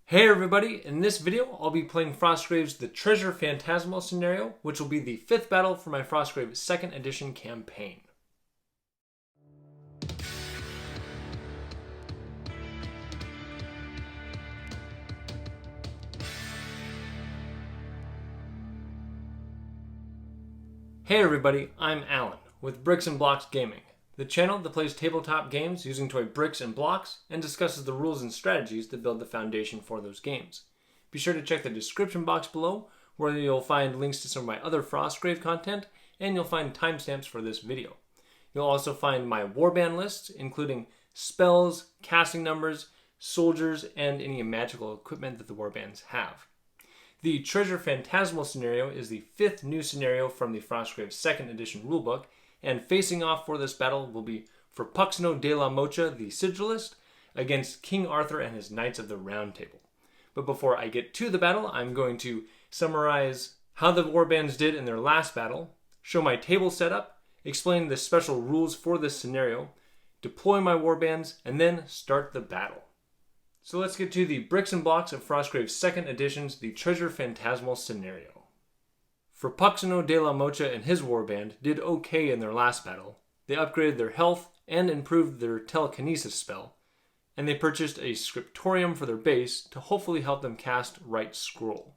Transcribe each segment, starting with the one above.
Hey everybody, in this video I'll be playing Frostgrave's The Treasure Phantasmal scenario, which will be the 5th battle for my Frostgrave 2nd edition campaign. Hey everybody, I'm Alan with Bricks and Blocks Gaming, the channel that plays tabletop games using toy bricks and blocks and discusses the rules and strategies that build the foundation for those games. Be sure to check the description box below where you'll find links to some of my other Frostgrave content and you'll find timestamps for this video. You'll also find my warband lists including spells, casting numbers, soldiers, and any magical equipment that the warbands have. The Treasure Phantasmal scenario is the 5th new scenario from the Frostgrave 2nd edition rulebook, and facing off for this battle will be Frappuccino de la Mocha, the Sigilist, against King Arthur and his Knights of the Round Table. But before I get to the battle, I'm going to summarize how the warbands did in their last battle, show my table setup, explain the special rules for this scenario, deploy my warbands, and then start the battle. So let's get to the bricks and blocks of Frostgrave's 2nd edition's The Treasure Phantasmal scenario. Frappuccino de la Mocha and his warband did okay in their last battle. They upgraded their health and improved their Telekinesis spell, and they purchased a Scriptorium for their base to hopefully help them cast Right Scroll.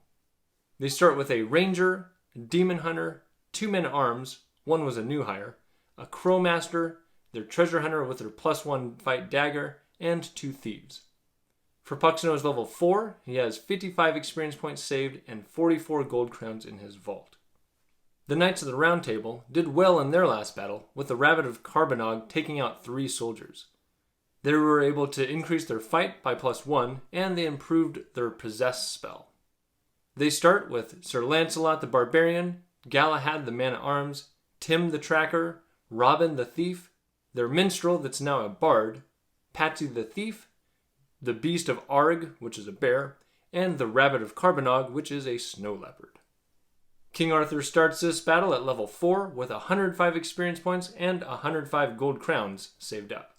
They start with a Ranger, a Demon Hunter, 2 men-at-arms, one was a new hire, a Crowmaster, their Treasure Hunter with their +1 fight Dagger, and 2 Thieves. Frappuccino is level 4, he has 55 experience points saved and 44 gold crowns in his vault. The Knights of the Round Table did well in their last battle, with the Rabbit of Carbonog taking out 3 soldiers. They were able to increase their fight by +1, and they improved their Possess spell. They start with Sir Lancelot the Barbarian, Galahad the Man-at-Arms, Tim the Tracker, Robin the Thief, their Minstrel that's now a Bard, Patsy the Thief, the Beast of Arg, which is a bear, and the Rabbit of Carbonog, which is a snow leopard. King Arthur starts this battle at level 4 with 105 experience points and 105 gold crowns saved up.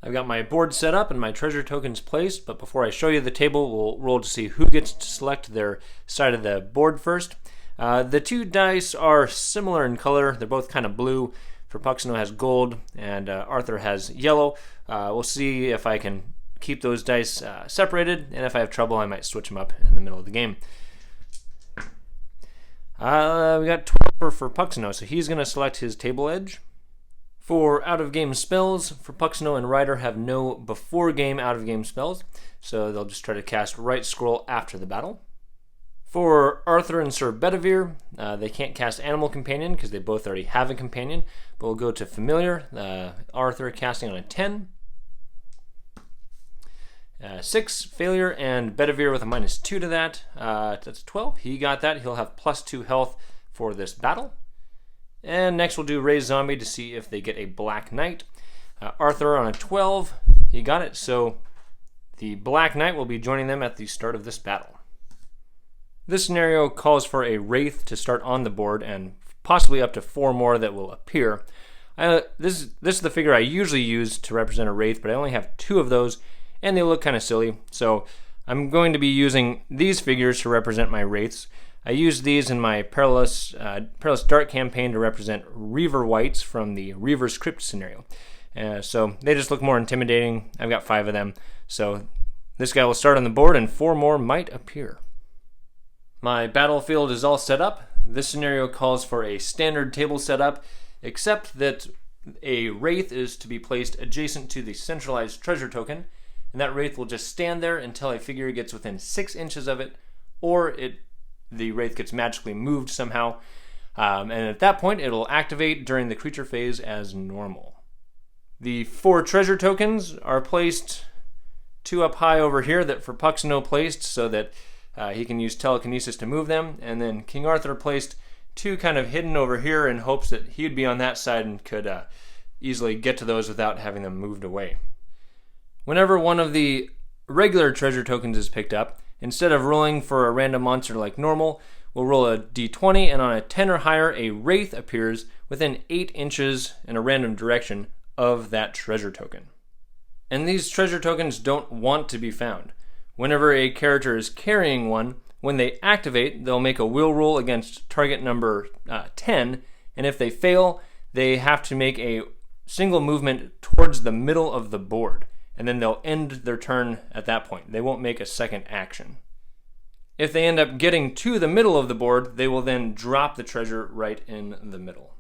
I've got my board set up and my treasure tokens placed, but before I show you the table, we'll roll to see who gets to select their side of the board first. The 2 dice are similar in color. They're both kind of blue. Frappuccino has gold and Arthur has yellow. We'll see if I can keep those dice separated, and if I have trouble I might switch them up in the middle of the game. We got 12 for Frappuccino, so he's going to select his table edge. For out-of-game spells, Frappuccino and Ryder have no before-game out-of-game spells, so they'll just try to cast Right Scroll after the battle. For Arthur and Sir Bedivere, they can't cast Animal Companion because they both already have a companion, but we'll go to Familiar. Arthur casting on a 10. 6, failure, and Bedivere with a -2 to that. That's 12. He got that. He'll have +2 health for this battle. And next we'll do Raise Zombie to see if they get a Black Knight. Arthur on a 12. He got it, so the Black Knight will be joining them at the start of this battle. This scenario calls for a Wraith to start on the board and possibly up to 4 more that will appear. This is the figure I usually use to represent a Wraith, but I only have 2 of those, and they look kind of silly, so I'm going to be using these figures to represent my Wraiths. I used these in my Perilous Dark campaign to represent Reaver Wights from the Reaver's Crypt scenario. So they just look more intimidating. I've got 5 of them, so this guy will start on the board and 4 more might appear. My battlefield is all set up. This scenario calls for a standard table setup, except that a Wraith is to be placed adjacent to the centralized treasure token, and that Wraith will just stand there until a figure gets within 6 inches of it, or the Wraith gets magically moved somehow, and at that point it will activate during the creature phase as normal. The 4 treasure tokens are placed 2 up high over here that Frappuccino placed so that he can use Telekinesis to move them, and then King Arthur placed 2 kind of hidden over here in hopes that he'd be on that side and could easily get to those without having them moved away. Whenever one of the regular treasure tokens is picked up, instead of rolling for a random monster like normal, we'll roll a d20, and on a 10 or higher, a Wraith appears within 8 inches in a random direction of that treasure token. And these treasure tokens don't want to be found. Whenever a character is carrying one, when they activate, they'll make a will roll against target number 10, and if they fail, they have to make a single movement towards the middle of the board, and then they'll end their turn at that point. They won't make a second action. If they end up getting to the middle of the board, they will then drop the treasure right in the middle.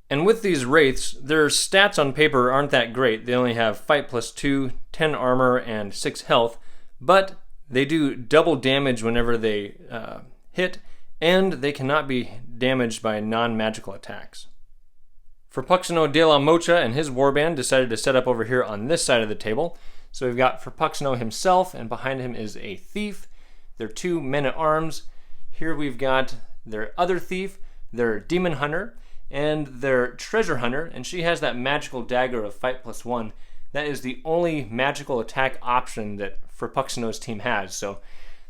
And with these wraiths, their stats on paper aren't that great. They only have fight +2, 10 armor, and 6 health, but they do double damage whenever they hit, and they cannot be damaged by non-magical attacks. Frappuccino de la Mocha and his warband decided to set up over here on this side of the table. So we've got Frappuccino himself, and behind him is a thief. Their 2 men-at-arms. Here we've got their other thief, their demon hunter, and their treasure hunter, and she has that magical dagger of fight +1. That is the only magical attack option that Frappuccino's team has, so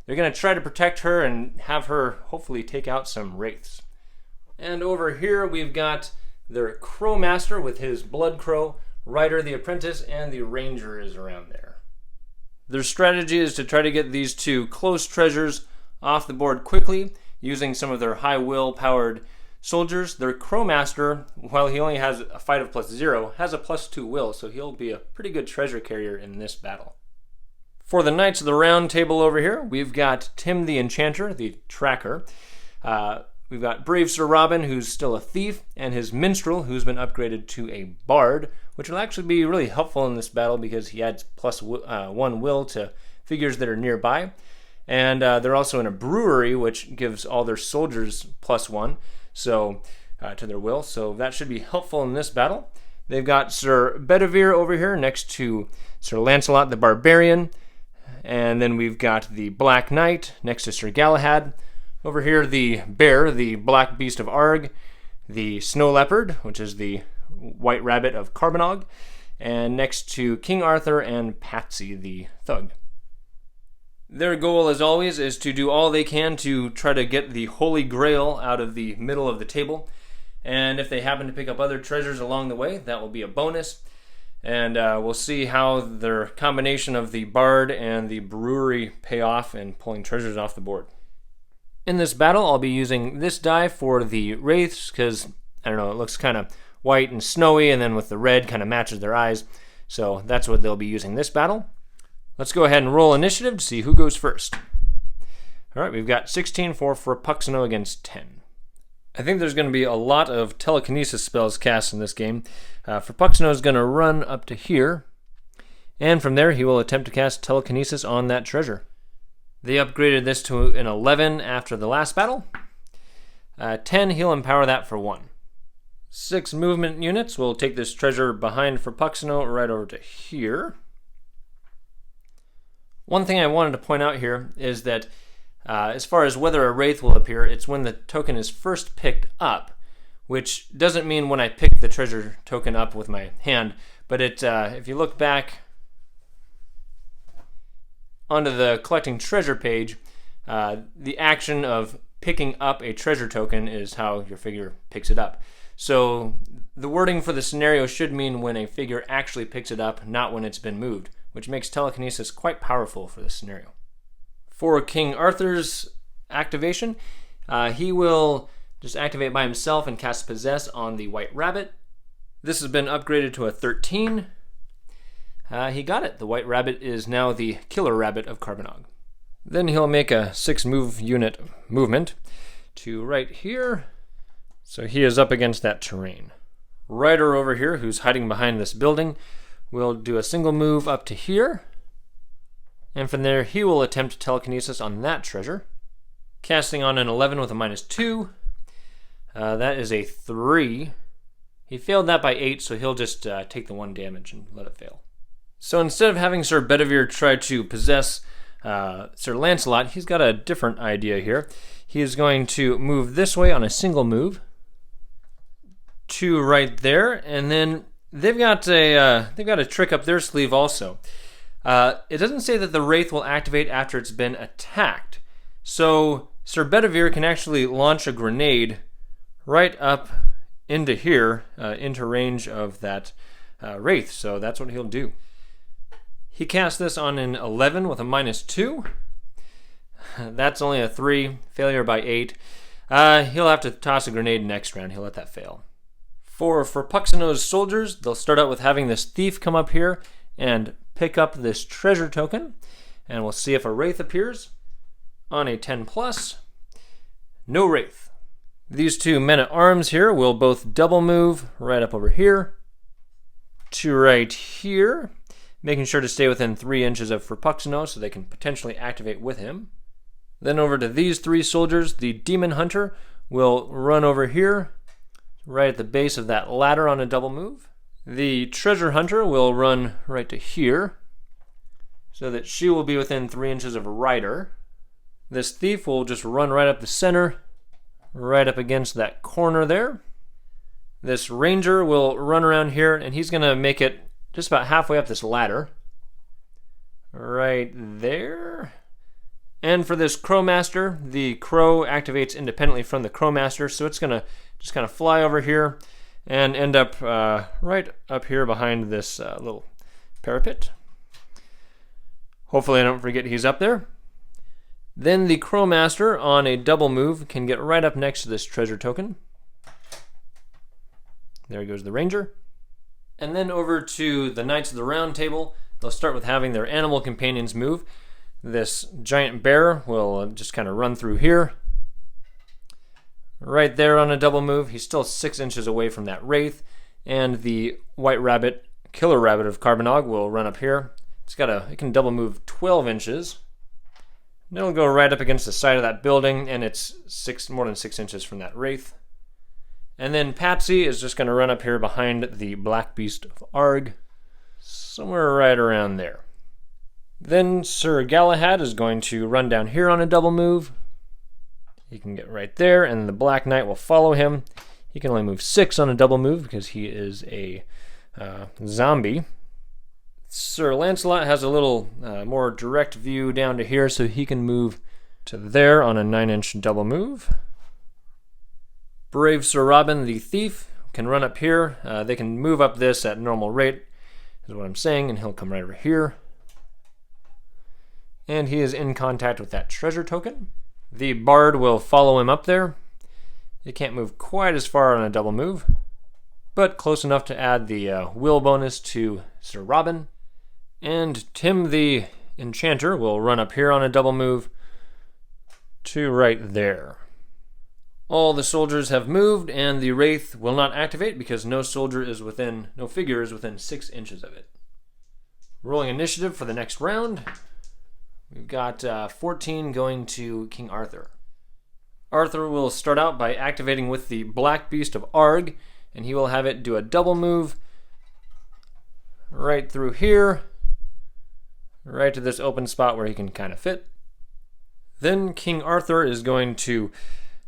they're going to try to protect her and have her hopefully take out some wraiths. And over here we've got their crow master with his blood crow, Rider the Apprentice, and the ranger is around there. Their strategy is to try to get these 2 close treasures off the board quickly using some of their high will powered soldiers. Their crowmaster, while he only has a fight of +0, has a +2 will, so he'll be a pretty good treasure carrier in this battle. For the Knights of the Round Table over here, we've got Tim the Enchanter, the tracker. We've got Brave Sir Robin, who's still a thief, and his minstrel, who's been upgraded to a bard, which will actually be really helpful in this battle because he adds +1 will to figures that are nearby. And they're also in a brewery, which gives all their soldiers +1 to their will, so that should be helpful in this battle. They've got Sir Bedivere over here next to Sir Lancelot the Barbarian, and then we've got the Black Knight next to Sir Galahad. Over here, the Bear, the Black Beast of Arg, the Snow Leopard, which is the White Rabbit of Carbonog, and next to King Arthur and Patsy the Thug. Their goal, as always, is to do all they can to try to get the Holy Grail out of the middle of the table, and if they happen to pick up other treasures along the way, that will be a bonus. And we'll see how their combination of the Bard and the Brewery pay off in pulling treasures off the board. In this battle, I'll be using this die for the Wraiths, because, I don't know, it looks kind of white and snowy, and then with the red kind of matches their eyes. So that's what they'll be using this battle. Let's go ahead and roll initiative to see who goes first. All right, we've got 16 for Frappuccino against 10. I think there's going to be a lot of telekinesis spells cast in this game. Frappuccino is going to run up to here, and from there he will attempt to cast telekinesis on that treasure. They upgraded this to an 11 after the last battle. 10, he'll empower that for 1. 6 movement units will take this treasure behind Frappuccino right over to here. One thing I wanted to point out here is that as far as whether a wraith will appear, it's when the token is first picked up, which doesn't mean when I pick the treasure token up with my hand, but if you look back onto the collecting treasure page, the action of picking up a treasure token is how your figure picks it up. So the wording for the scenario should mean when a figure actually picks it up, not when it's been moved, which makes telekinesis quite powerful for this scenario. For King Arthur's activation, he will just activate by himself and cast Possess on the White Rabbit. This has been upgraded to a 13. He got it. The White Rabbit is now the Killer Rabbit of Carbonog. Then he'll make a 6 unit movement to right here. So he is up against that terrain. Rider over here, who's hiding behind this building, will do a single move up to here. And from there, he will attempt telekinesis on that treasure. Casting on an 11 with a -2. That is a 3. He failed that by 8, so he'll just take the 1 damage and let it fail. So instead of having Sir Bedivere try to possess Sir Lancelot, he's got a different idea here. He is going to move this way on a single move to right there, and then they've got a trick up their sleeve also. It doesn't say that the Wraith will activate after it's been attacked. So Sir Bedivere can actually launch a grenade right up into here, into range of that Wraith. So that's what he'll do. He cast this on an 11 with a -2. That's only a 3, failure by 8. He'll have to toss a grenade next round. He'll let that fail. For Frappuccino's soldiers, they'll start out with having this thief come up here and pick up this treasure token. And we'll see if a wraith appears. On a 10+, no wraith. These two men-at-arms here will both double move right up over here to right here, making sure to stay within 3 inches of Frappuccino so they can potentially activate with him. Then over to these 3 soldiers, the Demon Hunter will run over here, right at the base of that ladder on a double move. The Treasure Hunter will run right to here, so that she will be within 3 inches of Rider. This Thief will just run right up the center, right up against that corner there. This Ranger will run around here, and he's going to make it just about halfway up this ladder. Right there. And for this Crowmaster, the Crow activates independently from the Crowmaster, so it's going to just kind of fly over here and end up right up here behind this little parapet. Hopefully I don't forget he's up there. Then the Crowmaster on a double move can get right up next to this treasure token. There goes the Ranger. And then over to the Knights of the Round Table. They'll start with having their animal companions move. This giant bear will just kind of run through here. Right there on a double move. He's still 6 inches away from that wraith. And the white rabbit, killer rabbit of Carbonog, will run up here. It can double move 12 inches. And it'll go right up against the side of that building, and it's more than 6 inches from that wraith. And then Patsy is just going to run up here behind the Black Beast of Arg, somewhere right around there. Then Sir Galahad is going to run down here on a double move. He can get right there, and the Black Knight will follow him. He can only move 6 on a double move because he is a zombie. Sir Lancelot has a little more direct view down to here, so he can move to there on a 9-inch double move. Brave Sir Robin the Thief can run up here. They can move up this at normal rate, is what I'm saying, and he'll come right over here. And he is in contact with that treasure token. The Bard will follow him up there. He can't move quite as far on a double move, but close enough to add the will bonus to Sir Robin. And Tim the Enchanter will run up here on a double move to right there. All the soldiers have moved, and the Wraith will not activate because no figure is within 6 inches of it. Rolling initiative for the next round. We've got 14 going to King Arthur. Arthur will start out by activating with the Black Beast of Arg, and he will have it do a double move right through here, right to this open spot where he can kind of fit. Then King Arthur is going to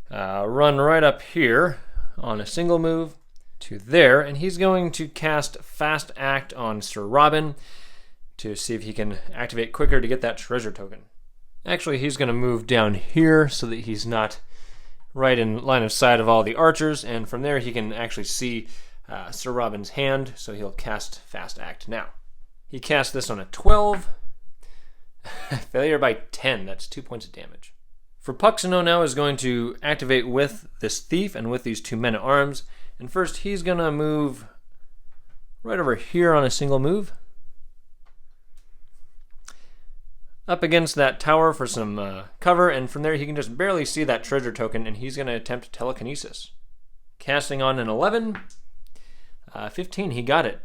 run right up here on a single move to there, and he's going to cast Fast Act on Sir Robin to see if he can activate quicker to get that treasure token. Actually, he's going to move down here so that he's not right in line of sight of all the archers, and from there he can actually see Sir Robin's hand, so he'll cast Fast Act now. He cast this on a 12. Failure by 10. That's 2 points of damage. Frappuccino now is going to activate with this thief and with these 2 men-at-arms. And first he's going to move right over here on a single move. Up against that tower for some cover, and from there he can just barely see that treasure token, and he's going to attempt Telekinesis. Casting on an 11. 15, he got it.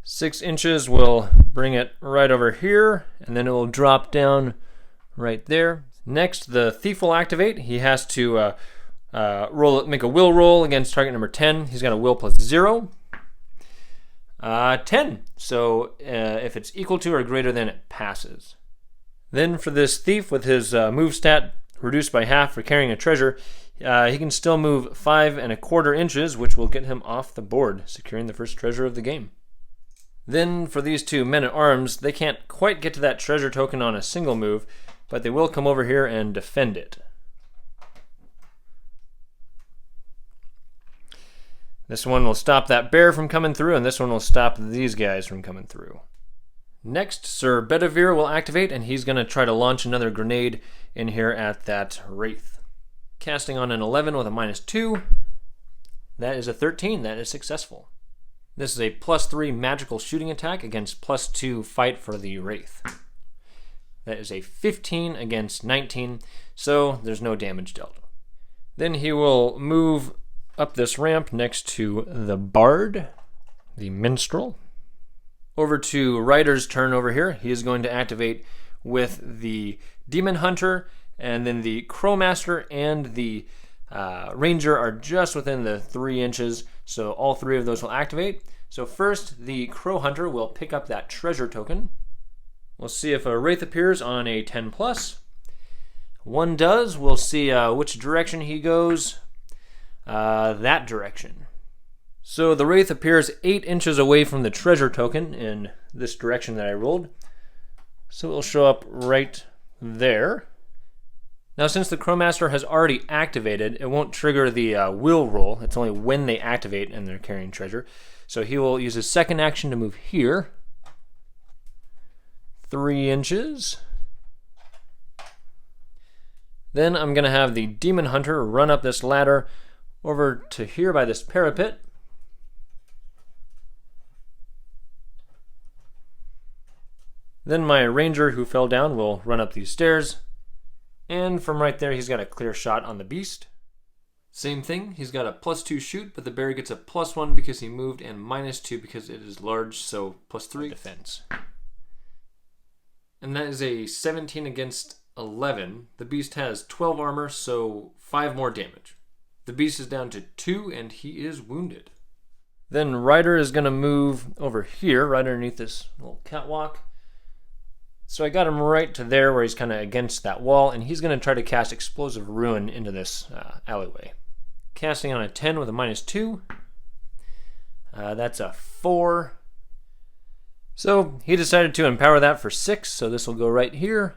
6 inches will bring it right over here, and then it will drop down right there. Next, the thief will activate. He has to make a will roll against target number 10. He's got a will plus 0. 10. So if it's equal to or greater than, it passes. Then for this thief with his move stat reduced by half for carrying a treasure, he can still move 5 1/4 inches, which will get him off the board, securing the first treasure of the game. Then for these 2 men-at-arms, they can't quite get to that treasure token on a single move, but they will come over here and defend it. This one will stop that bear from coming through, and this one will stop these guys from coming through. Next, Sir Bedivere will activate, and he's going to try to launch another grenade in here at that Wraith. Casting on an 11 with a -2. That is a 13. That is successful. This is a +3 magical shooting attack against +2 fight for the Wraith. That is a 15 against 19, so there's no damage dealt. Then he will move up this ramp next to the Bard, the Minstrel. Over to Ryder's turn over here. He is going to activate with the Demon Hunter, and then the Crowmaster and the Ranger are just within the 3 inches, so all 3 of those will activate. So first, the Crow Hunter will pick up that treasure token. We'll see if a Wraith appears on a 10+. One does. We'll see which direction he goes. That direction. So the Wraith appears 8 inches away from the treasure token in this direction that I rolled. So it'll show up right there. Now, since the Crowmaster has already activated, it won't trigger the will roll. It's only when they activate and they're carrying treasure. So he will use his second action to move here. 3 inches. Then I'm going to have the Demon Hunter run up this ladder over to here by this parapet. Then my Ranger who fell down will run up these stairs. And from right there, he's got a clear shot on the beast. Same thing, he's got a +2 shoot, but the bear gets a +1 because he moved and -2 because it is large, so +3 defense. And that is a 17 against 11. The beast has 12 armor, so 5 more damage. The beast is down to 2, and he is wounded. Then Ryder is going to move over here, right underneath this little catwalk. So I got him right to there where he's kind of against that wall, and he's going to try to cast Explosive Ruin into this alleyway. Casting on a 10 with a -2. That's a 4. So he decided to empower that for 6, so this will go right here.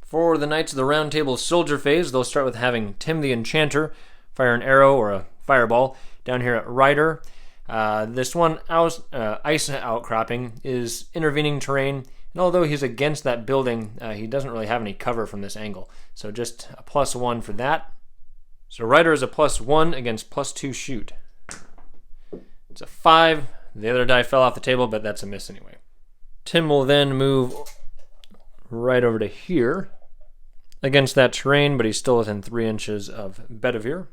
For the Knights of the Round Table Soldier phase, they'll start with having Tim the Enchanter fire an arrow or a fireball down here at Ryder. This one ice outcropping is intervening terrain, and although he's against that building, he doesn't really have any cover from this angle, so just a +1 for that. So Ryder is a +1 against +2 shoot. It's a 5. The other die fell off the table, but that's a miss anyway. Tim will then move right over to here against that terrain, but he's still within 3 inches of Bedivere.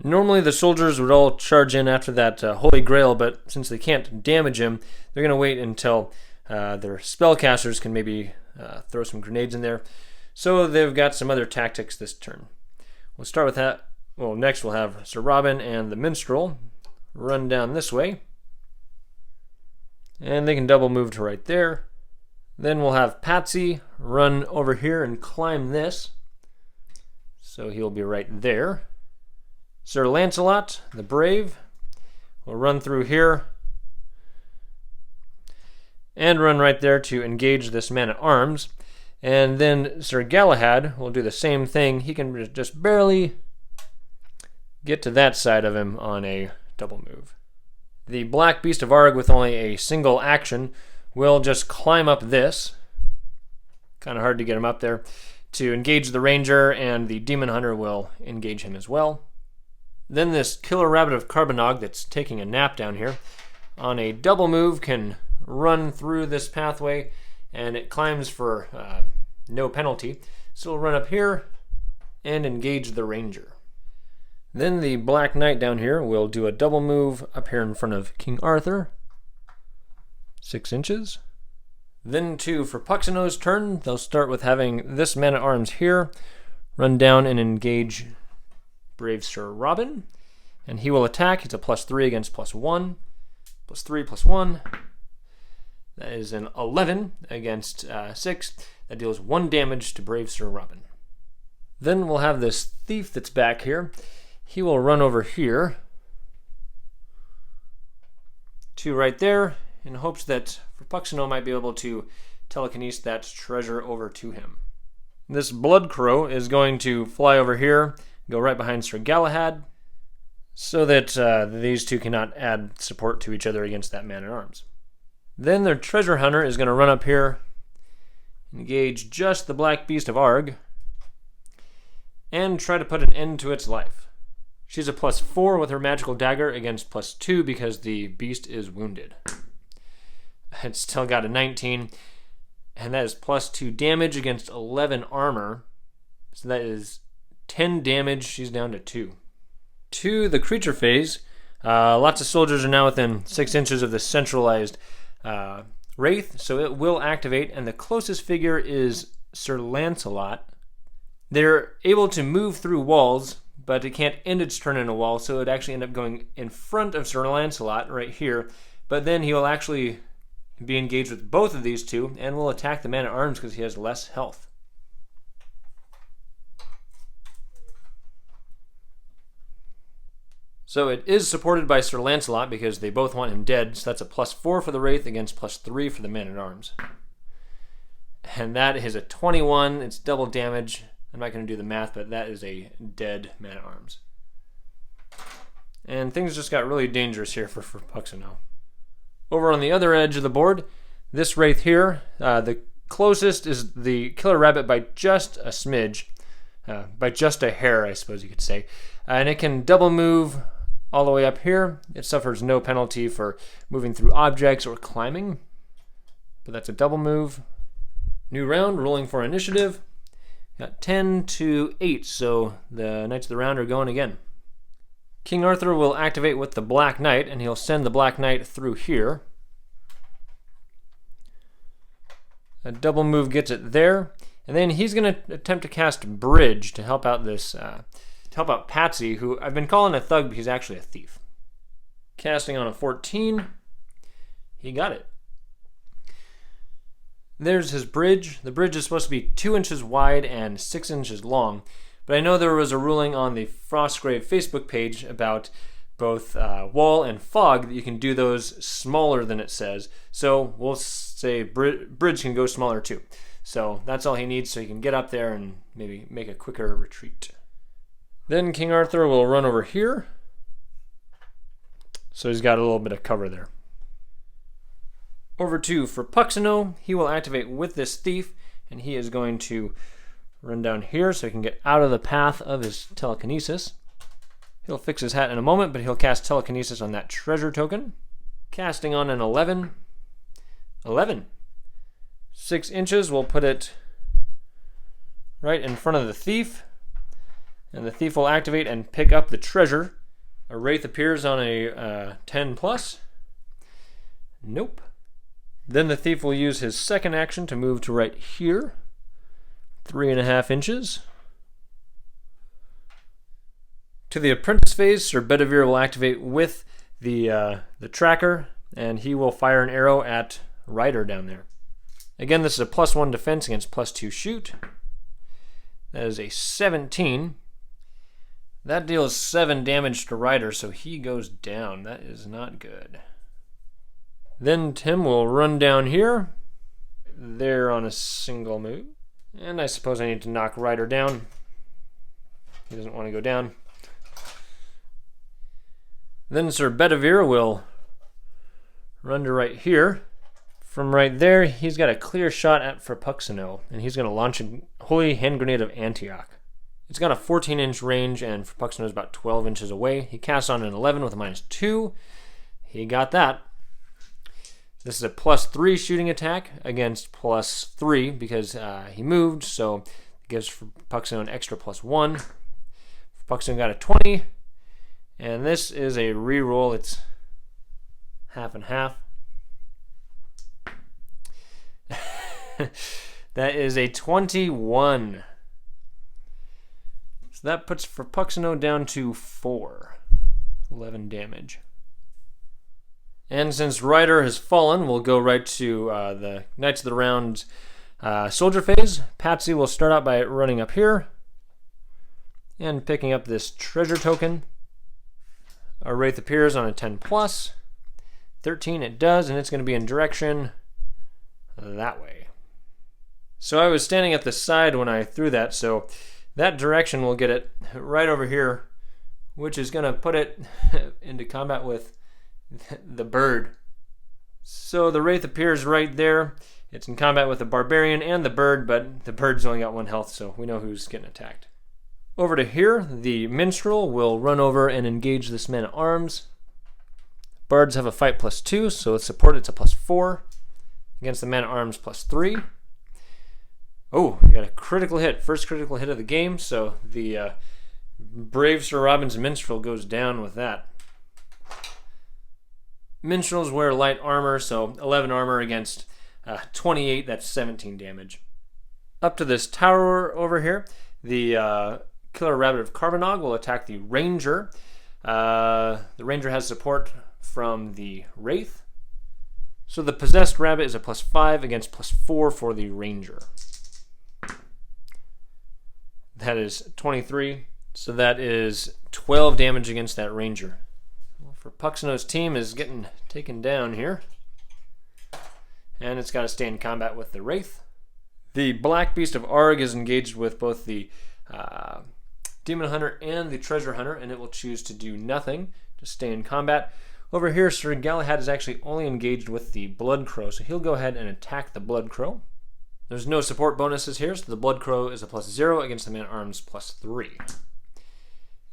Normally the soldiers would all charge in after that Holy Grail, but since they can't damage him, they're going to wait until their spellcasters can maybe throw some grenades in there. So they've got some other tactics this turn. We'll start with that. Well, next we'll have Sir Robin and the Minstrel run down this way. And they can double move to right there. Then we'll have Patsy run over here and climb this. So he'll be right there. Sir Lancelot, the Brave, will run through here and run right there to engage this man-at-arms. And then Sir Galahad will do the same thing. He can just barely get to that side of him on a double move. The Black Beast of Arg, with only a single action, will just climb up this. Kind of hard to get him up there. To engage the Ranger, and the Demon Hunter will engage him as well. Then this Killer Rabbit of Carbonog that's taking a nap down here, on a double move can run through this pathway, and it climbs for no penalty. So we'll run up here and engage the Ranger. Then the Black Knight down here will do a double move up here in front of King Arthur. 6 inches. Then for Frappuccino's turn, they'll start with having this man-at-arms here run down and engage Brave Sir Robin, and he will attack. It's a +3 against +1. +3, +1. That is an 11 against 6. That deals 1 damage to Brave Sir Robin. Then we'll have this thief that's back here. He will run over here to right there in hopes that Frappuccino might be able to telekinesis that treasure over to him. This Blood Crow is going to fly over here, go right behind Sir Galahad. so that these two cannot add support to each other against that man-at-arms. Then their treasure hunter is going to run up here, engage just the Black Beast of Arg, and try to put an end to its life. She's a +4 with her magical dagger against +2 because the beast is wounded. It's still got a 19, and that is +2 damage against 11 armor. So that is 10 damage. She's down to 2. To the creature phase, lots of soldiers are now within 6 inches of the centralized wraith, so it will activate, and the closest figure is Sir Lancelot. They're able to move through walls, but it can't end its turn in a wall, so it would actually end up going in front of Sir Lancelot right here, but then he will actually be engaged with both of these two and will attack the man-at-arms because he has less health. So it is supported by Sir Lancelot because they both want him dead, so that's a +4 for the Wraith against +3 for the man-at-arms. And that is a 21, it's double damage. I'm not going to do the math, but that is a dead man-at-arms. And things just got really dangerous here for Frappuccino. Over on the other edge of the board, this Wraith here, the closest is the Killer Rabbit by just a smidge, by just a hair, I suppose you could say. And it can double move all the way up here. It suffers no penalty for moving through objects or climbing, but that's a double move. New round, rolling for initiative. Got 10 to 8, so the Knights of the Round are going again. King Arthur will activate with the Black Knight, and he'll send the Black Knight through here. A double move gets it there, and then he's going to attempt to cast Bridge to help out this, to help out Patsy, who I've been calling a thug, but he's actually a thief. Casting on a 14, he got it. There's his bridge. The bridge is supposed to be 2 inches wide and 6 inches long, but I know there was a ruling on the Frostgrave Facebook page about both wall and fog that you can do those smaller than it says, so we'll say bridge can go smaller too. So that's all he needs so he can get up there and maybe make a quicker retreat. Then King Arthur will run over here, so he's got a little bit of cover there. Over to Frappuccino, he will activate with this thief, and he is going to run down here so he can get out of the path of his telekinesis. He'll fix his hat in a moment, but he'll cast telekinesis on that treasure token. Casting on an 11. 11. 6 inches, we'll put it right in front of the thief, and the thief will activate and pick up the treasure. A wraith appears on a 10 plus. Nope. Then the thief will use his second action to move to right here, 3.5 inches. To the Apprentice phase, Sir Bedivere will activate with the tracker, and he will fire an arrow at Ryder down there. Again, this is a +1 defense against +2 shoot. That is a 17. That deals 7 damage to Ryder, so he goes down. That is not good. Then Tim will run down here. There on a single move. And I suppose I need to knock Ryder down. He doesn't want to go down. Then Sir Bedivere will run to right here. From right there, he's got a clear shot at Frappuccino, and he's going to launch a Holy Hand Grenade of Antioch. It's got a 14-inch range, and Frappuccino is about 12 inches away. He casts on an 11 with a -2. He got that. This is a +3 shooting attack against +3 because he moved, so it gives Frappuccino an extra +1. Frappuccino got a 20, and this is a reroll. It's half and half. That is a 21. So that puts Frappuccino down to 4. 11 damage. And since Ryder has fallen, we'll go right to the Knights of the Round soldier phase. Patsy will start out by running up here and picking up this treasure token. A wraith appears on a 10 plus. 13 it does, and it's going to be in direction that way. So I was standing at the side when I threw that, so that direction will get it right over here which is going to put it into combat with the bird. So the Wraith appears right there. It's in combat with the Barbarian and the bird, but the bird's only got 1 health, so we know who's getting attacked. Over to here, the Minstrel will run over and engage this man-at-arms. Bards have a fight +2, so with support it's a +4. Against the man-at-arms +3. Oh, we got a critical hit. First critical hit of the game, so the brave Sir Robin's Minstrel goes down with that. Minstrels wear light armor, so 11 armor against 28, that's 17 damage. Up to this tower over here, the Killer Rabbit of Carbonog will attack the Ranger. The Ranger has support from the Wraith. So the Possessed Rabbit is a +5 against +4 for the Ranger. That is 23, so that is 12 damage against that Ranger. Well, Frappuccino's team is getting taken down here. And it's got to stay in combat with the Wraith. The Black Beast of Arg is engaged with both the Demon Hunter and the Treasure Hunter, and it will choose to do nothing to stay in combat. Over here, Sir Galahad is actually only engaged with the Blood Crow, so he'll go ahead and attack the Blood Crow. There's no support bonuses here, so the Blood Crow is a +0 against the man-at-arms +3.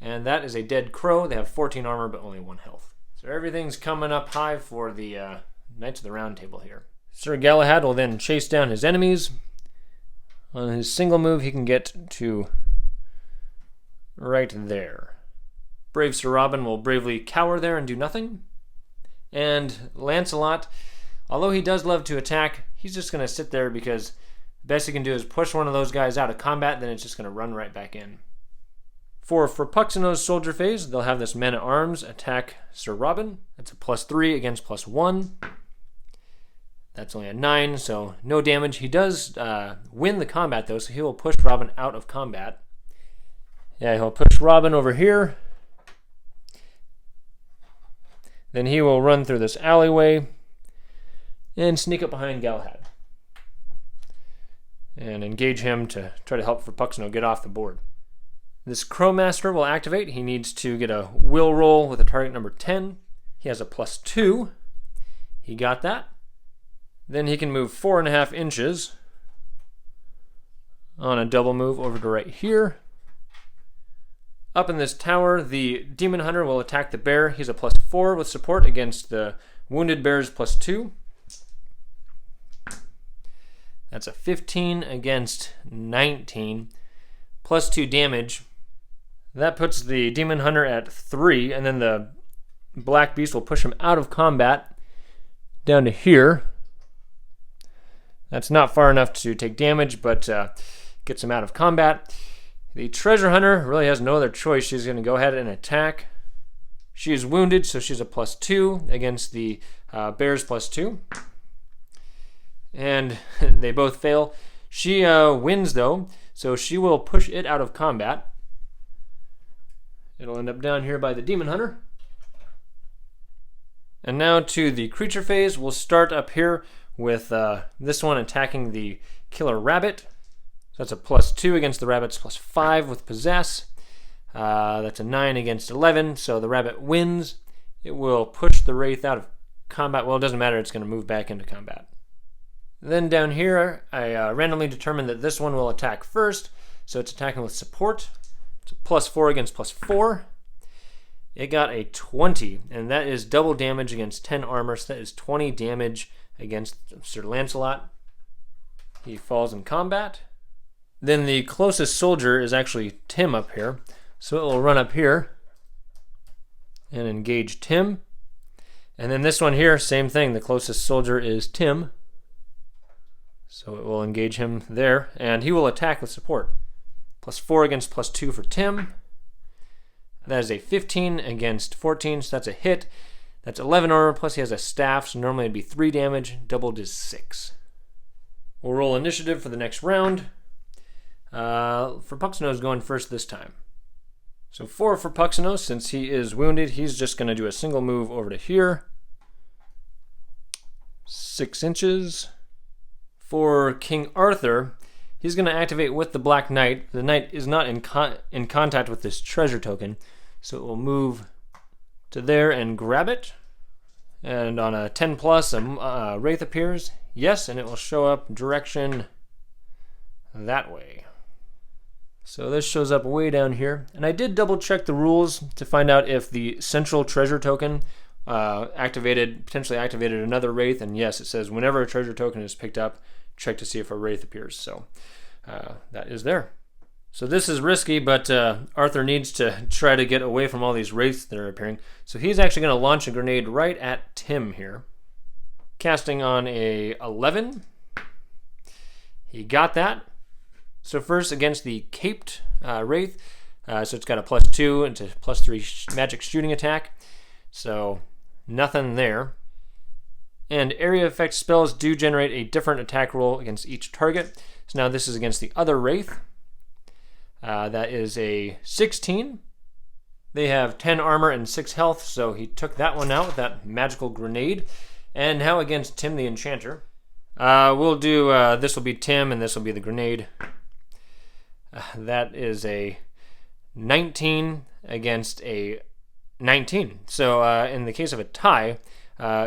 And that is a dead crow. They have 14 armor, but only 1 health. So everything's coming up high for the Knights of the Round Table here. Sir Galahad will then chase down his enemies. On his single move, he can get to right there. Brave Sir Robin will bravely cower there and do nothing. And Lancelot, although he does love to attack, he's just going to sit there because the best he can do is push one of those guys out of combat, then it's just going to run right back in. For Frappuccino's soldier phase, they'll have this man-at-arms attack Sir Robin. That's a +3 against +1. That's only a 9, so no damage. He does win the combat, though, so he will push Robin out of combat. Yeah, he'll push Robin over here. Then he will run through this alleyway and sneak up behind Galahad. And engage him to try to help Frappuccino get off the board. This Crowmaster will activate. He needs to get a will roll with a target number 10. He has a +2. He got that. Then he can move 4.5 inches on a double move over to right here. Up in this tower, the Demon Hunter will attack the bear. He's a +4 with support against the Wounded Bear's +2. That's a 15 against 19. +2 damage. That puts the Demon Hunter at 3, and then the Black Beast will push him out of combat down to here. That's not far enough to take damage, but gets him out of combat. The Treasure Hunter really has no other choice. She's going to go ahead and attack. She is wounded, so she's a +2 against the bear's +2. And they both fail. She wins, though, so she will push it out of combat. It'll end up down here by the Demon Hunter. And now to the creature phase. We'll start up here with this one attacking the Killer Rabbit. So that's a +2 against the rabbit's +5 with Possess. That's a 9 against 11, so the rabbit wins. It will push the Wraith out of combat. Well, it doesn't matter, it's going to move back into combat. Then down here, I randomly determined that this one will attack first, so it's attacking with support. It's a +4 against +4. It got a 20, and that is double damage against 10 armor, so that is 20 damage against Sir Lancelot. He falls in combat. Then the closest soldier is actually Tim up here, so it will run up here and engage Tim. And then this one here, same thing, the closest soldier is Tim, so it will engage him there, and he will attack with support. +4 against +2 for Tim. That is a 15 against 14, so that's a hit. That's 11 armor, plus he has a staff, so normally it'd be 3 damage, doubled is 6. We'll roll initiative for the next round. Frappuccino is going first this time. So for Frappuccino, since he is wounded, he's just going to do a single move over to here. 6 inches. For King Arthur, he's going to activate with the Black Knight. The Knight is not in contact with this treasure token, So it will move to there and grab it. And on a 10 plus, a Wraith appears. Yes, and it will show up direction that way. So this shows up way down here. And I did double check the rules to find out if the central treasure token potentially activated another Wraith. And yes, it says whenever a treasure token is picked up, check to see if a Wraith appears. So that is there. So this is risky, but Arthur needs to try to get away from all these Wraiths that are appearing. So he's actually going to launch a grenade right at Tim here. Casting on a 11. He got that. So first against the Caped Wraith. So it's got a +2 into +3 magic shooting attack. So nothing there. And area effect spells do generate a different attack roll against each target. So now this is against the other Wraith. That is a 16. They have 10 armor and 6 health, so he took that one out with that magical grenade. And now against Tim the Enchanter. We'll do, this will be Tim and this will be the grenade. That is a 19 against a 19. So in the case of a tie,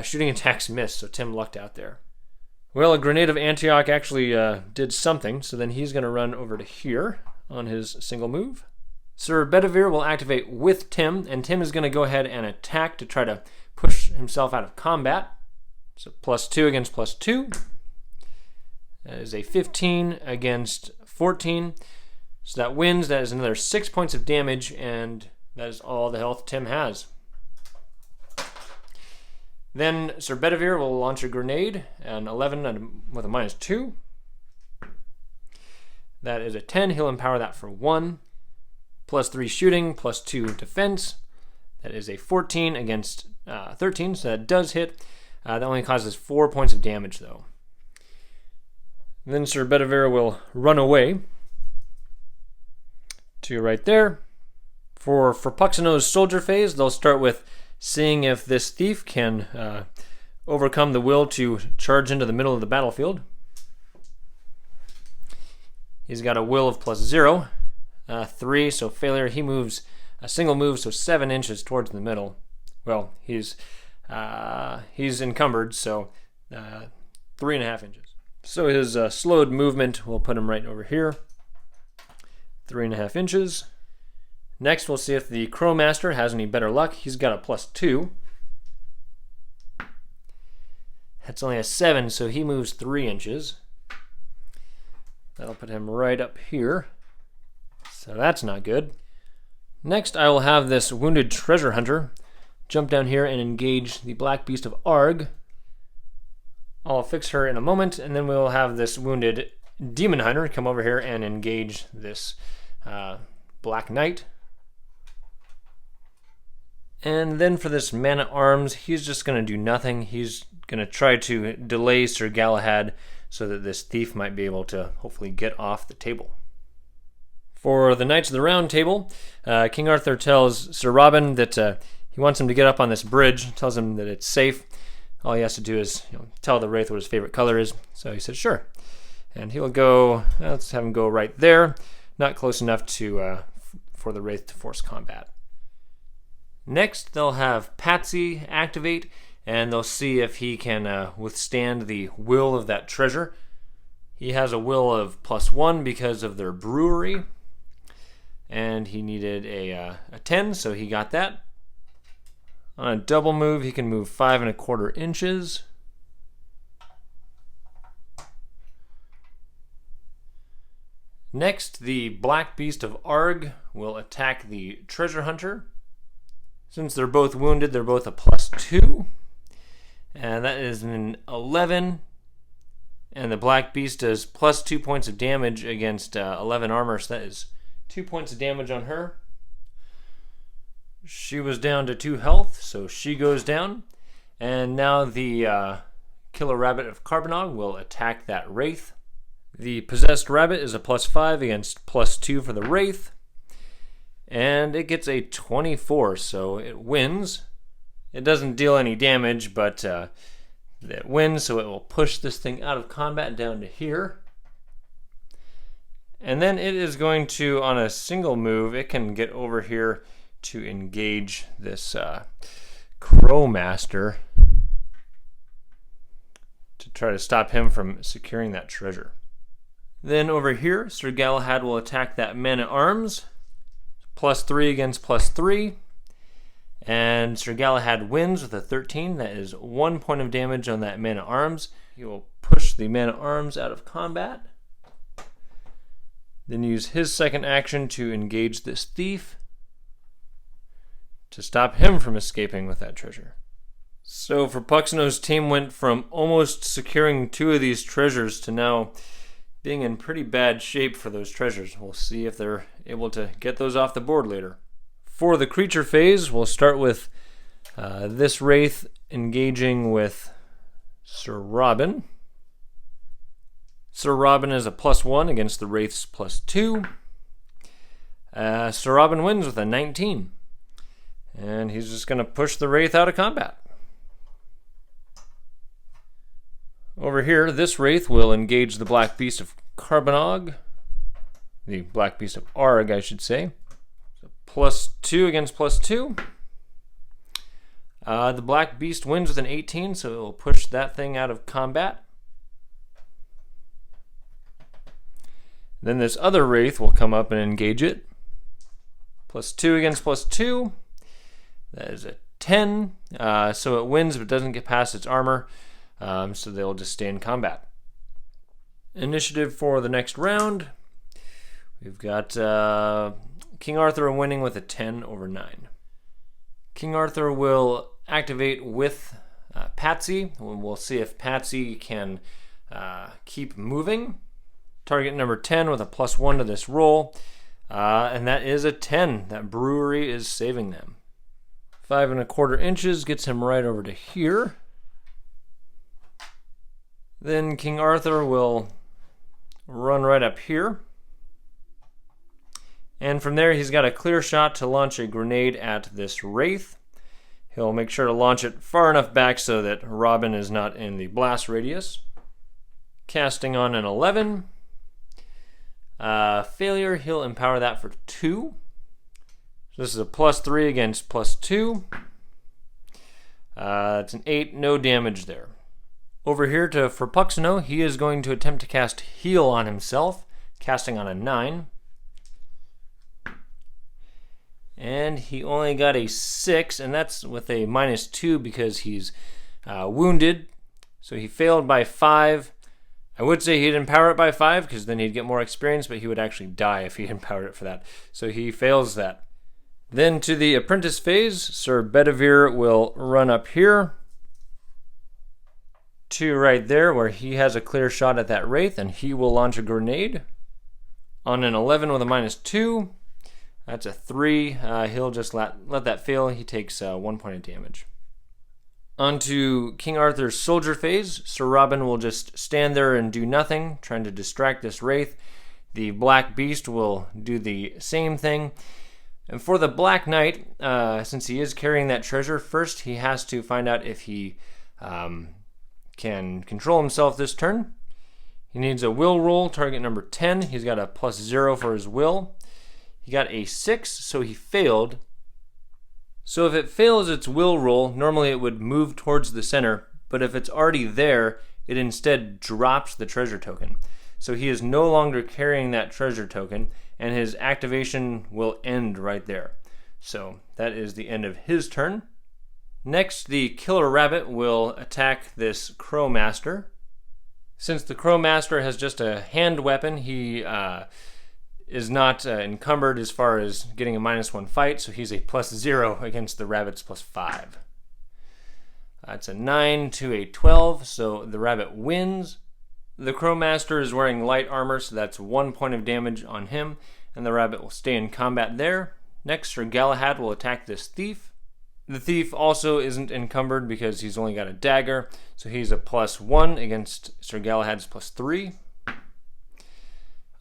shooting attacks missed, so Tim lucked out there. Well, a Grenade of Antioch actually did something, so then he's going to run over to here on his single move. Sir Bedivere will activate with Tim, and Tim is going to go ahead and attack to try to push himself out of combat. So +2 against +2. That is a 15 against 14. So that wins. That is another 6 points of damage, and that is all the health Tim has. Then Sir Bedivere will launch a grenade, an 11 with a -2. That is a 10. He'll empower that for 1. +3 shooting, +2 defense. That is a 14 against 13, so that does hit. That only causes 4 points of damage, though. Then Sir Bedivere will run away to right there. For Frappuccino's soldier phase, they'll start with seeing if this thief can overcome the will to charge into the middle of the battlefield. He's got a will of +0, 3, so failure. He moves a single move, so 7 inches towards the middle. Well, he's encumbered, so 3.5 inches. So his slowed movement will put him right over here, 3.5 inches. Next, we'll see if the Crowmaster has any better luck. He's got a +2. That's only a 7, so he moves 3 inches. That'll put him right up here. So that's not good. Next, I will have this wounded treasure hunter jump down here and engage the Black Beast of Arg. I'll fix her in a moment, and then we'll have this wounded demon hunter come over here and engage this Black Knight. And then for this man-at-arms, he's just going to do nothing. He's going to try to delay Sir Galahad so that this thief might be able to hopefully get off the table. For the Knights of the Round Table, King Arthur tells Sir Robin that he wants him to get up on this bridge, tells him that it's safe. All he has to do is tell the Wraith what his favorite color is. So he says, sure. And he'll go, let's have him go right there, not close enough to for the Wraith to force combat. Next, they'll have Patsy activate, and they'll see if he can withstand the will of that treasure. He has a will of +1 because of their brewery, and he needed a 10, so he got that. On a double move, he can move 5.25 inches. Next, the Black Beast of Arg will attack the treasure hunter. Since they're both wounded, they're both a +2. And that is an 11. And the Black Beast does +2 points of damage against 11 armor, so that is 2 points of damage on her. She was down to 2 health, so she goes down. And now the Killer Rabbit of Carbonog will attack that Wraith. The Possessed Rabbit is a +5 against +2 for the Wraith. And it gets a 24, so it wins. It doesn't deal any damage, but it wins, so it will push this thing out of combat down to here. And then it is going to, on a single move, it can get over here to engage this Crowmaster to try to stop him from securing that treasure. Then over here, Sir Galahad will attack that man-at-arms, +3 against +3, and Sir Galahad wins with a 13. That is 1 point of damage on that man-at-arms. He will push the man-at-arms out of combat, then use his second action to engage this thief to stop him from escaping with that treasure. So Frappuccino's team went from almost securing 2 of these treasures to now being in pretty bad shape for those treasures. We'll see if they're able to get those off the board later. For the creature phase, we'll start with this Wraith engaging with Sir Robin. Sir Robin is a +1 against the Wraith's +2. Sir Robin wins with a 19. And he's just going to push the Wraith out of combat. Over here, this Wraith will engage the Black Beast of Carbonog. The Black Beast of Arg, I should say. So +2 against +2. The Black Beast wins with an 18, so it will push that thing out of combat. Then this other Wraith will come up and engage it. +2 against +2. That is a 10. So it wins but doesn't get past its armor. So they'll just stay in combat. Initiative for the next round. We've got King Arthur winning with a 10 over 9. King Arthur will activate with Patsy. We'll see if Patsy can keep moving. Target number 10 with a +1 to this roll. And that is a 10. That brewery is saving them. 5 1/4 inches gets him right over to here. Then King Arthur will run right up here. And from there, he's got a clear shot to launch a grenade at this Wraith. He'll make sure to launch it far enough back so that Robin is not in the blast radius. Casting on an 11. Failure, he'll empower that for 2. So this is a +3 against +2. It's an 8, no damage there. Over here to Frappuccino, he is going to attempt to cast Heal on himself, casting on a 9. And he only got a 6, and that's with a -2 because he's wounded. So he failed by 5. I would say he'd empower it by 5 because then he'd get more experience, but he would actually die if he empowered it for that. So he fails that. Then to the Apprentice phase, Sir Bedivere will run up here to right there where he has a clear shot at that Wraith, and he will launch a grenade on an 11 with a -2. That's a 3. He'll just let that fail. He takes 1 point of damage. On to King Arthur's soldier phase. Sir Robin will just stand there and do nothing, trying to distract this Wraith. The Black Beast will do the same thing. And for the Black Knight, since he is carrying that treasure, first he has to find out if he can control himself this turn. He needs a will roll, target number 10. He's got a +0 for his will. He got a 6, so he failed. So if it fails its will roll, normally it would move towards the center, but if it's already there, it instead drops the treasure token. So he is no longer carrying that treasure token, and his activation will end right there. So that is the end of his turn. Next, the Killer Rabbit will attack this Crowmaster. Since the Crowmaster has just a hand weapon, he is not encumbered as far as getting a -1 fight, so he's a +0 against the Rabbit's +5. That's a 9 to a 12, so the Rabbit wins. The Crowmaster is wearing light armor, so that's 1 point of damage on him, and the Rabbit will stay in combat there. Next, Sir Galahad will attack this Thief. The Thief also isn't encumbered because he's only got a dagger, so he's a +1 against Sir Galahad's +3.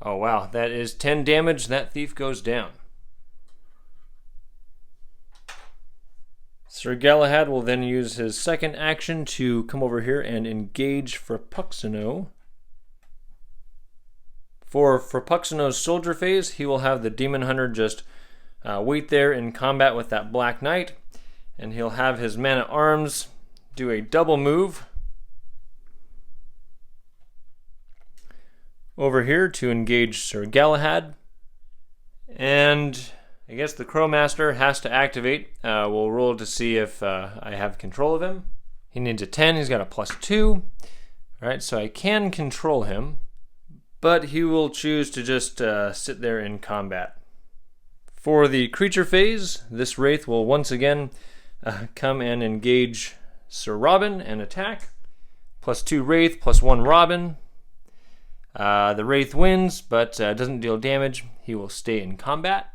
Oh wow, that is 10 damage. That Thief goes down. Sir Galahad will then use his second action to come over here and engage Frappuccino. For Frappuccino's soldier phase, he will have the Demon Hunter just wait there in combat with that Black Knight, and he'll have his man-at-arms do a double move over here to engage Sir Galahad. And I guess the Crowmaster has to activate. We'll roll to see if I have control of him. He needs a 10. He's got a +2. Alright, so I can control him, but he will choose to just sit there in combat. For the creature phase, this Wraith will once again come and engage Sir Robin and attack. +2 Wraith, +1 Robin. The Wraith wins, but doesn't deal damage. He will stay in combat.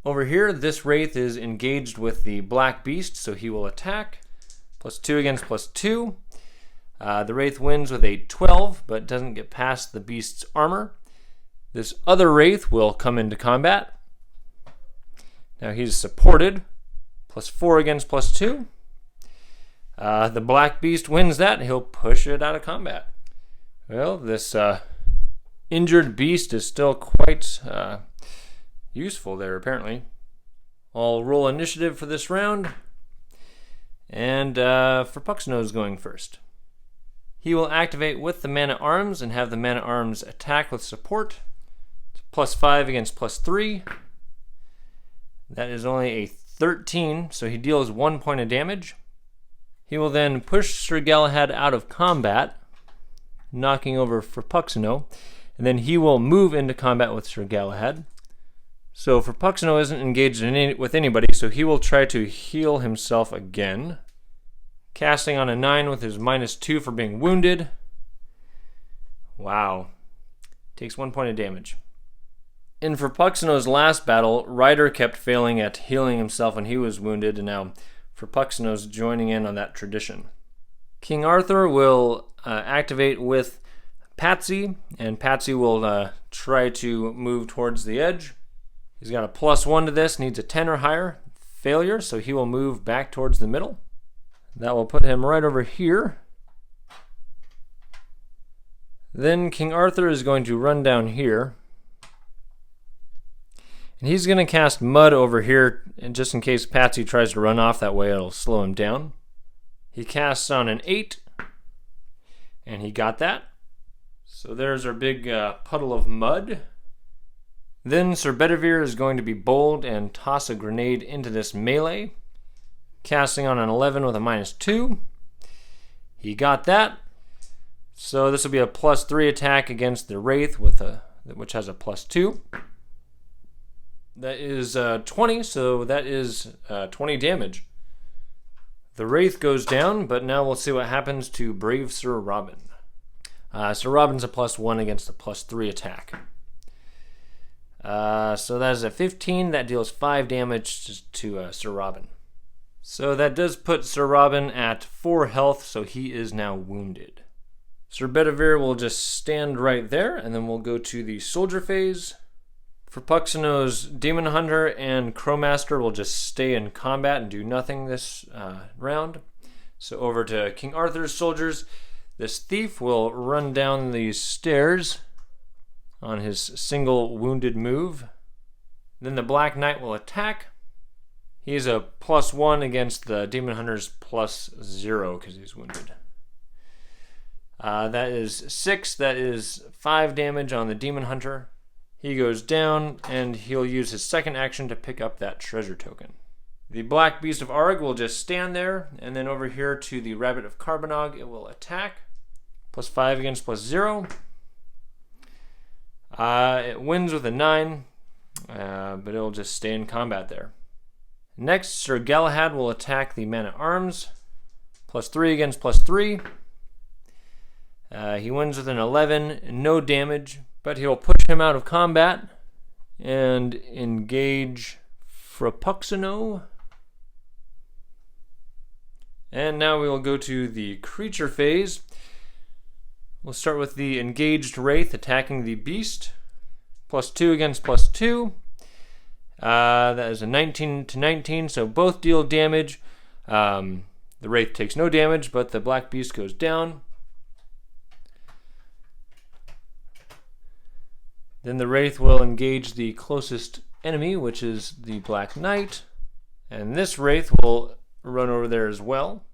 Over here, this Wraith is engaged with the Black Beast, so he will attack. +2 against +2. The Wraith wins with a 12, but doesn't get past the Beast's armor. This other Wraith will come into combat. Now he's supported. +4 against +2. The Black Beast wins that. He'll push it out of combat. Well, this injured beast is still quite useful there, apparently. I'll roll initiative for this round. And Frappuccino is going first. He will activate with the Man-at-Arms and have the Man-at-Arms attack with support. It's +5 against +3. That is only a 13, so he deals 1 point of damage. He will then push Sir Galahad out of combat, knocking over Frappuccino, and then he will move into combat with Sir Galahad. So Frappuccino isn't engaged with anybody, so he will try to heal himself again, casting on a 9 with his -2 for being wounded. Wow. Takes 1 point of damage. In Frappuccino's last battle, Ryder kept failing at healing himself when he was wounded, and now Frappuccino's joining in on that tradition. King Arthur will activate with Patsy, and Patsy will try to move towards the edge. He's got a +1 to this, needs a 10 or higher. Failure, so he will move back towards the middle. That will put him right over here. Then King Arthur is going to run down here. And he's going to cast Mud over here, and just in case Patsy tries to run off, that way it'll slow him down. He casts on an 8, and he got that. So there's our big puddle of mud. Then Sir Bedivere is going to be bold and toss a grenade into this melee, casting on an 11 with a -2. He got that. So this will be a +3 attack against the Wraith which has a +2. That is 20, so that is 20 damage. The Wraith goes down, but now we'll see what happens to brave Sir Robin. Sir Robin's a +1 against a +3 attack. So that is a 15. That deals 5 damage to Sir Robin. So that does put Sir Robin at 4 health, so he is now wounded. Sir Bedivere will just stand right there, and then we'll go to the soldier phase. Frappuccino's Demon Hunter and Crowmaster will just stay in combat and do nothing this round. So over to King Arthur's soldiers. This thief will run down these stairs on his single wounded move. Then the Black Knight will attack. He's a +1 against the Demon Hunter's +0 because he's wounded. That is 6. That is 5 damage on the Demon Hunter. He goes down, and he'll use his second action to pick up that treasure token. The Black Beast of Arg will just stand there, and then over here to the Rabbit of Carbonog, it will attack. +5 against +0. It wins with a 9, but it'll just stay in combat there. Next, Sir Galahad will attack the Man-at-Arms. +3 against +3. He wins with an 11, no damage, but he'll push him out of combat and engage Frappuccino. And now we will go to the creature phase. We'll start with the engaged Wraith attacking the Beast. +2 against +2. That is a 19 to 19, so both deal damage. The Wraith takes no damage, but the Black Beast goes down. Then the Wraith will engage the closest enemy, which is the Black Knight. And this Wraith will run over there as well.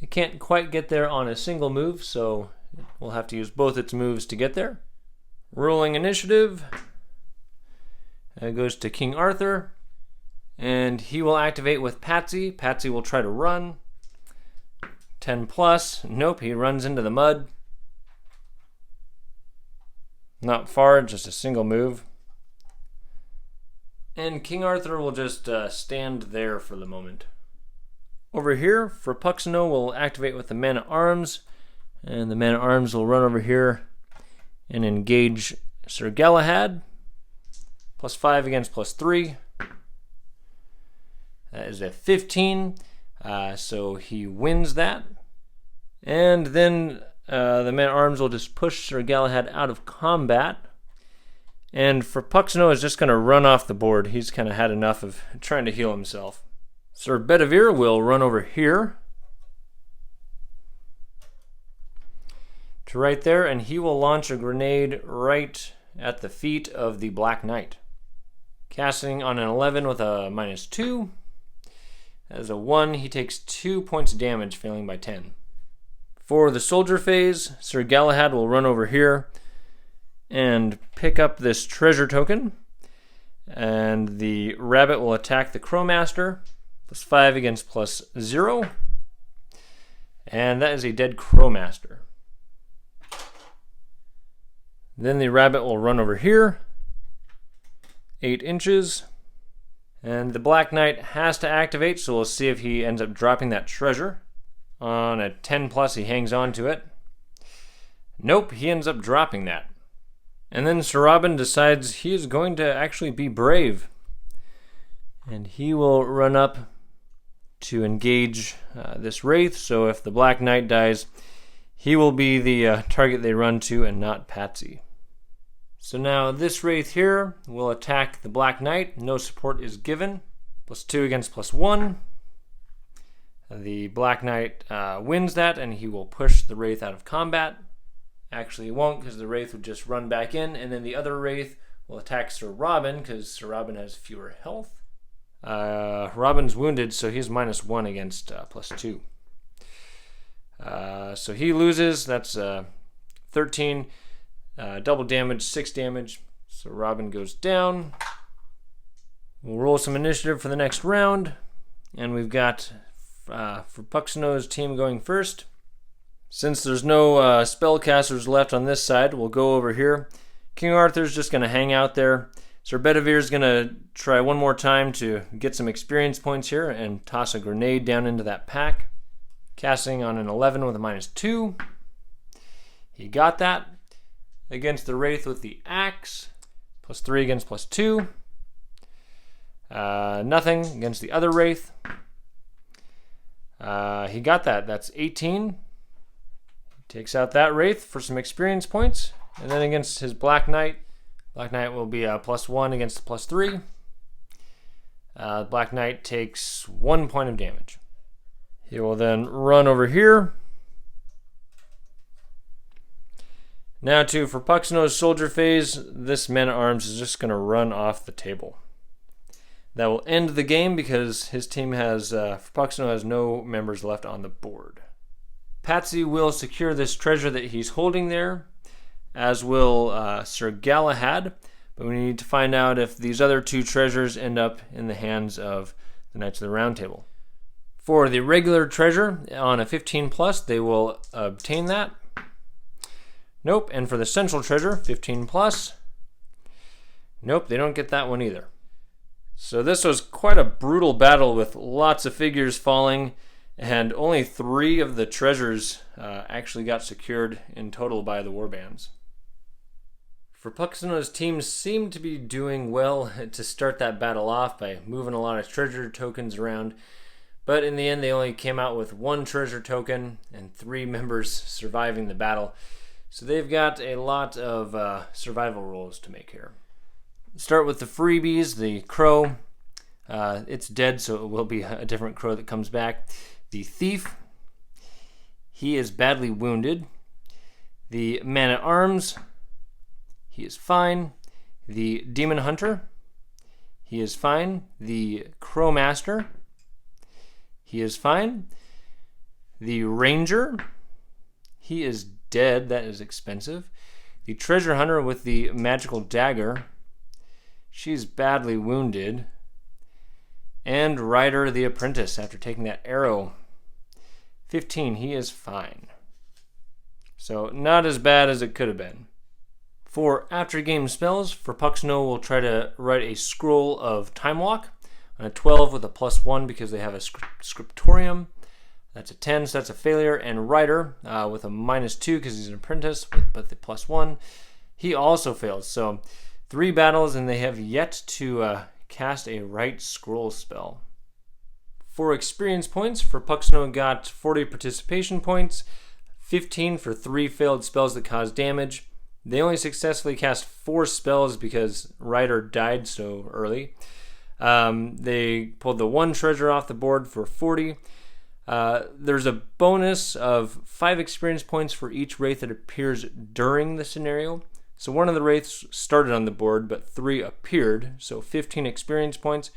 It can't quite get there on a single move, so we'll have to use both its moves to get there. Rolling initiative. It goes to King Arthur. And he will activate with Patsy. Patsy will try to run. 10 plus. Nope, he runs into the mud. Not far, just a single move. And King Arthur will just stand there for the moment. Over here, Frappuccino will activate with the Man-at-Arms. And the Man-at-Arms will run over here and engage Sir Galahad. +5 against +3. That is a 15. So he wins that. And then the Man-at-Arms will just push Sir Galahad out of combat. And Frappuccino is just going to run off the board. He's kind of had enough of trying to heal himself. Sir Bedivere will run over here to right there, and he will launch a grenade right at the feet of the Black Knight. Casting on an 11 with a -2. As a 1, he takes 2 points of damage, failing by 10. For the soldier phase, Sir Galahad will run over here and pick up this treasure token. And the rabbit will attack the Crowmaster. +5 against +0. And that is a dead Crowmaster. Then the rabbit will run over here. 8 inches. And the Black Knight has to activate, so we'll see if he ends up dropping that treasure. On a 10 plus, he hangs on to it. Nope, he ends up dropping that. And then Sir Robin decides he is going to actually be brave. And he will run up to engage this Wraith, so if the Black Knight dies, he will be the target they run to and not Patsy. So now this Wraith here will attack the Black Knight. No support is given. +2 against +1. The Black Knight wins that, and he will push the Wraith out of combat. Actually, he won't, because the Wraith would just run back in, and then the other Wraith will attack Sir Robin, because Sir Robin has fewer health. Robin's wounded, so he's -1 against +2. So he loses. That's 13. Double damage, 6 damage. So Robin goes down. We'll roll some initiative for the next round. And we've got Frappuccino's team going first. Since there's no spellcasters left on this side, we'll go over here. King Arthur's just going to hang out there. Sir Bedivere's going to try one more time to get some experience points here and toss a grenade down into that pack. Casting on an 11 with a -2. He got that. Against the Wraith with the axe. +3 against +2. Nothing against the other Wraith. He got that. That's 18. Takes out that Wraith for some experience points. And then against his Black Knight. Black Knight will be +1 against +3. Black Knight takes 1 point of damage. He will then run over here. Now to Frappuccino's soldier phase, this Man-at-Arms is just going to run off the table. That will end the game because his team has, Frappuccino has no members left on the board. Patsy will secure this treasure that he's holding there, as will Sir Galahad, but we need to find out if these other 2 treasures end up in the hands of the Knights of the Round Table. For the regular treasure, on a 15 plus, they will obtain that. Nope, and for the central treasure, 15 plus. Nope, they don't get that one either. So this was quite a brutal battle with lots of figures falling, and only 3 of the treasures actually got secured in total by the Warbands. Frappuccino's team seemed to be doing well to start that battle off by moving a lot of treasure tokens around, but in the end they only came out with 1 treasure token and 3 members surviving the battle. So they've got a lot of survival rolls to make here. Start with the freebies, the crow. It's dead, so it will be a different crow that comes back. The thief. He is badly wounded. The Man-at-Arms. He is fine. The Demon Hunter, he is fine. The Crow Master, he is fine. The Ranger, he is dead. That is expensive. The Treasure Hunter with the Magical Dagger, she's badly wounded. And Ryder the Apprentice, after taking that arrow, 15, he is fine. So not as bad as it could have been. For after game spells, Frappuccino will try to write a scroll of Time Walk on a 12 with a +1 because they have a Scriptorium. That's a 10, so that's a failure. And Ryder with a -2 because he's an apprentice, but the +1, he also fails. So 3 battles, and they have yet to cast a Write Scroll spell. For experience points, Frappuccino got 40 participation points, 15 for 3 failed spells that cause damage. They only successfully cast 4 spells because Ryder died so early. They pulled the 1 treasure off the board for 40. There's a bonus of 5 experience points for each wraith that appears during the scenario. So one of the wraiths started on the board, but 3 appeared, so 15 experience points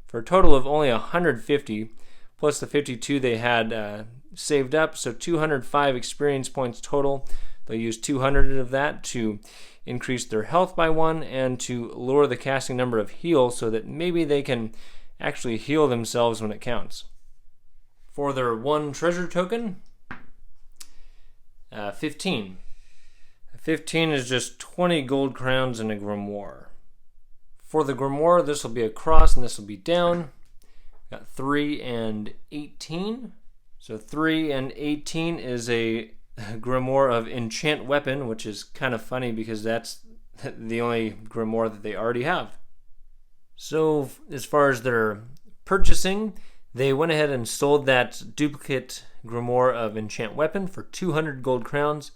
for a total of only 150, plus the 52 they had saved up, so 205 experience points total. They'll use 200 of that to increase their health by 1 and to lower the casting number of heal so that maybe they can actually heal themselves when it counts. For their 1 treasure token, 15. 15 is just 20 gold crowns and a grimoire. For the grimoire, this will be a cross and this will be down. Got 3 and 18. So 3 and 18 is a grimoire of Enchant Weapon, which is kind of funny because that's the only grimoire that they already have. So as far as their purchasing, they went ahead and sold that duplicate grimoire of Enchant Weapon for 200 gold crowns,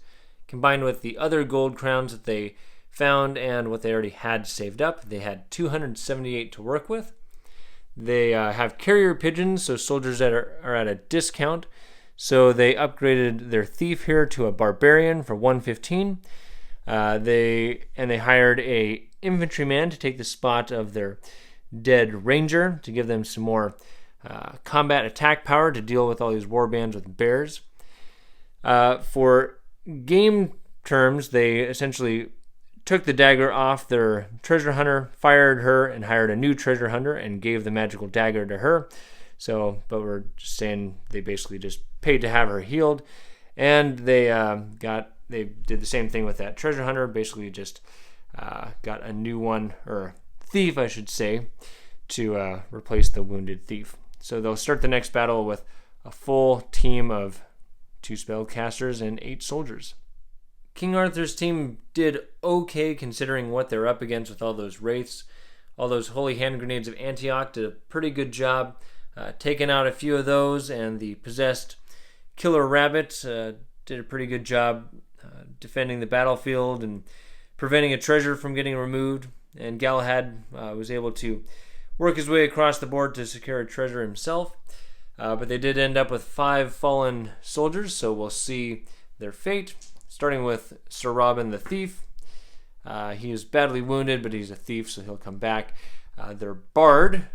combined with the other gold crowns that they found and what they already had saved up. They had 278 to work with. They have carrier pigeons, so soldiers that are at a discount. So they upgraded their thief here to a barbarian for 115. They hired a infantryman to take the spot of their dead ranger to give them some more combat attack power to deal with all these warbands with bears. For game terms, they essentially took the dagger off their treasure hunter, fired her, and hired a new treasure hunter and gave the magical dagger to her. So, but we're just saying they basically just paid to have her healed, and they did the same thing with that treasure hunter. Basically, just got a new one, or thief, I should say, to replace the wounded thief. So they'll start the next battle with a full team of 2 spellcasters and 8 soldiers. King Arthur's team did okay considering what they're up against with all those wraiths. All those holy hand grenades of Antioch did a pretty good job taking out a few of those, and the possessed killer rabbit did a pretty good job defending the battlefield and preventing a treasure from getting removed. And Galahad was able to work his way across the board to secure a treasure himself. But they did end up with 5 fallen soldiers, so we'll see their fate. Starting with Sir Robin the Thief. He is badly wounded, but he's a thief, so he'll come back. Their Bard,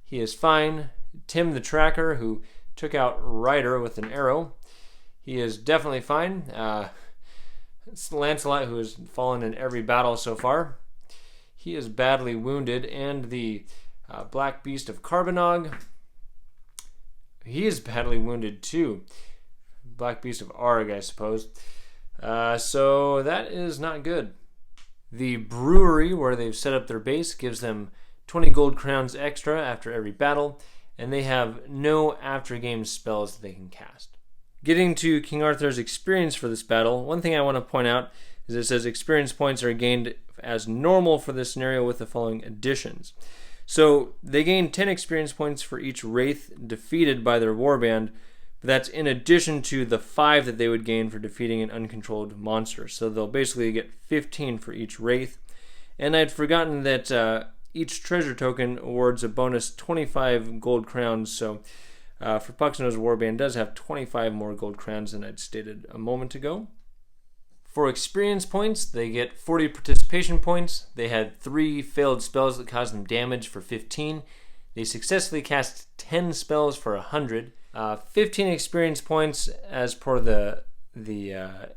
he is fine. Tim the Tracker, who took out Ryder with an arrow, he is definitely fine. It's Lancelot, who has fallen in every battle so far. He is badly wounded. And the Black Beast of Carbonog, he is badly wounded too. Black Beast of Arg, I suppose. So that is not good. The brewery, where they've set up their base, gives them 20 gold crowns extra after every battle, and they have no after-game spells that they can cast. Getting to King Arthur's experience for this battle, one thing I want to point out is it says experience points are gained as normal for this scenario with the following additions. So they gain 10 experience points for each wraith defeated by their warband, but that's in addition to the 5 that they would gain for defeating an uncontrolled monster. So they'll basically get 15 for each wraith. And I'd forgotten that each treasure token awards a bonus 25 gold crowns. So Frappuccino's warband does have 25 more gold crowns than I'd stated a moment ago. For experience points, they get 40 participation points. They had 3 failed spells that caused them damage for 15. They successfully cast 10 spells for 100. 15 experience points as per the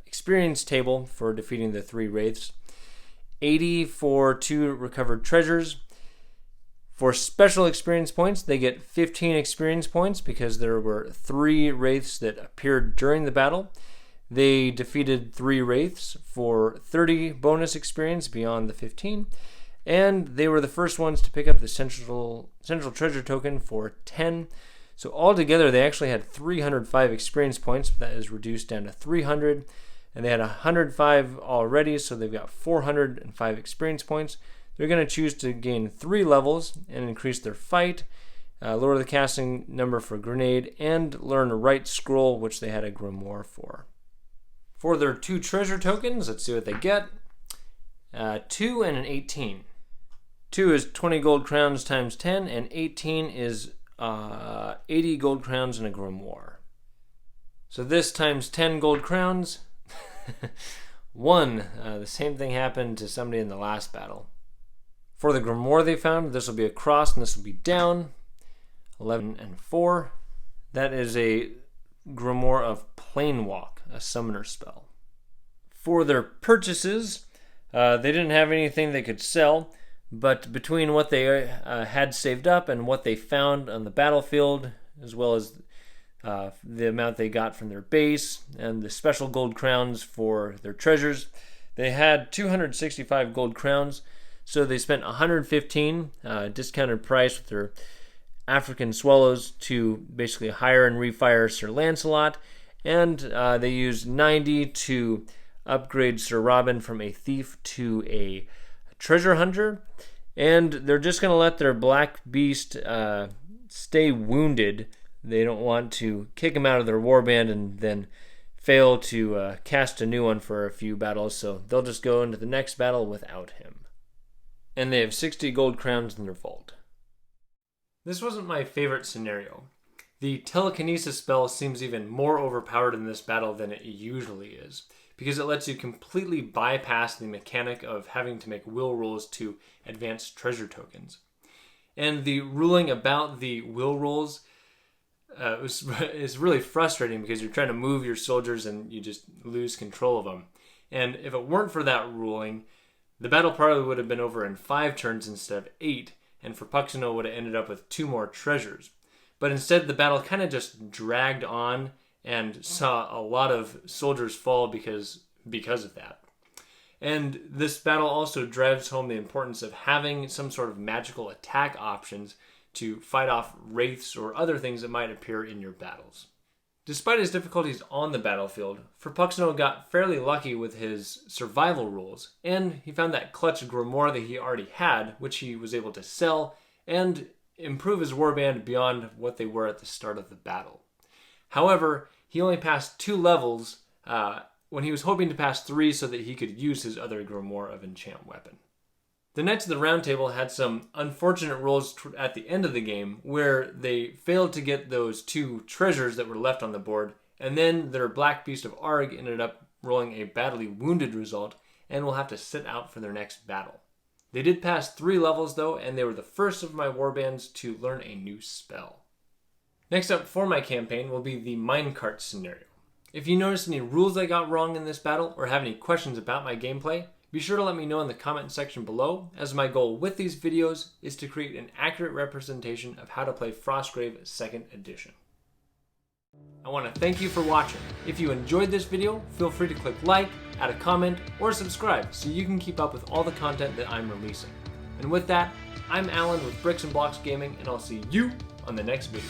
experience table for defeating the 3 wraiths. 80 for 2 recovered treasures. For special experience points, they get 15 experience points because there were 3 wraiths that appeared during the battle. They defeated 3 wraiths for 30 bonus experience beyond the 15. And they were the first ones to pick up the central treasure token for 10. So altogether, they actually had 305 experience points. But that is reduced down to 300. And they had 105 already, so they've got 405 experience points. They're going to choose to gain 3 levels and increase their fight, lower the casting number for grenade, and learn a right scroll, which they had a grimoire for. For their 2 treasure tokens, let's see what they get. 2 and an 18. 2 is 20 gold crowns times 10, and 18 is 80 gold crowns and a grimoire. So this times 10 gold crowns. 1. The same thing happened to somebody in the last battle. For the grimoire they found, this will be a cross and this will be down. 11 and 4. That is a grimoire of Plane Walk, a summoner spell. For their purchases, they didn't have anything they could sell, but between what they had saved up and what they found on the battlefield, as well as the amount they got from their base and the special gold crowns for their treasures, they had 265 gold crowns. So they spent 115 discounted price with their African swallows to basically hire and refire Sir Lancelot, and they used 90 to upgrade Sir Robin from a thief to a treasure hunter, and they're just going to let their black beast stay wounded. They don't want to kick him out of their warband and then fail to cast a new one for a few battles, so they'll just go into the next battle without him. And they have 60 gold crowns in their vault. This wasn't my favorite scenario. The Telekinesis spell seems even more overpowered in this battle than it usually is, because it lets you completely bypass the mechanic of having to make will rolls to advance treasure tokens. And the ruling about the will rolls is really frustrating because you're trying to move your soldiers and you just lose control of them. And if it weren't for that ruling, the battle probably would have been over in 5 turns instead of 8, and Frappuccino would have ended up with 2 more treasures. But instead, the battle kind of just dragged on and saw a lot of soldiers fall because of that. And this battle also drives home the importance of having some sort of magical attack options to fight off wraiths or other things that might appear in your battles. Despite his difficulties on the battlefield, Frappuccino got fairly lucky with his survival rules, and he found that clutch grimoire that he already had, which he was able to sell and improve his warband beyond what they were at the start of the battle. However, he only passed 2 levels when he was hoping to pass 3 so that he could use his other grimoire of enchant weapon. The Knights of the Round Table had some unfortunate rolls at the end of the game where they failed to get those 2 treasures that were left on the board, and then their Black Beast of Arg ended up rolling a badly wounded result and will have to sit out for their next battle. They did pass 3 levels though, and they were the first of my warbands to learn a new spell. Next up for my campaign will be the minecart scenario. If you notice any rules I got wrong in this battle or have any questions about my gameplay, be sure to let me know in the comment section below, as my goal with these videos is to create an accurate representation of how to play Frostgrave 2nd Edition. I want to thank you for watching. If you enjoyed this video, feel free to click like, add a comment, or subscribe so you can keep up with all the content that I'm releasing. And with that, I'm Alan with Bricks and Blocks Gaming, and I'll see you on the next video.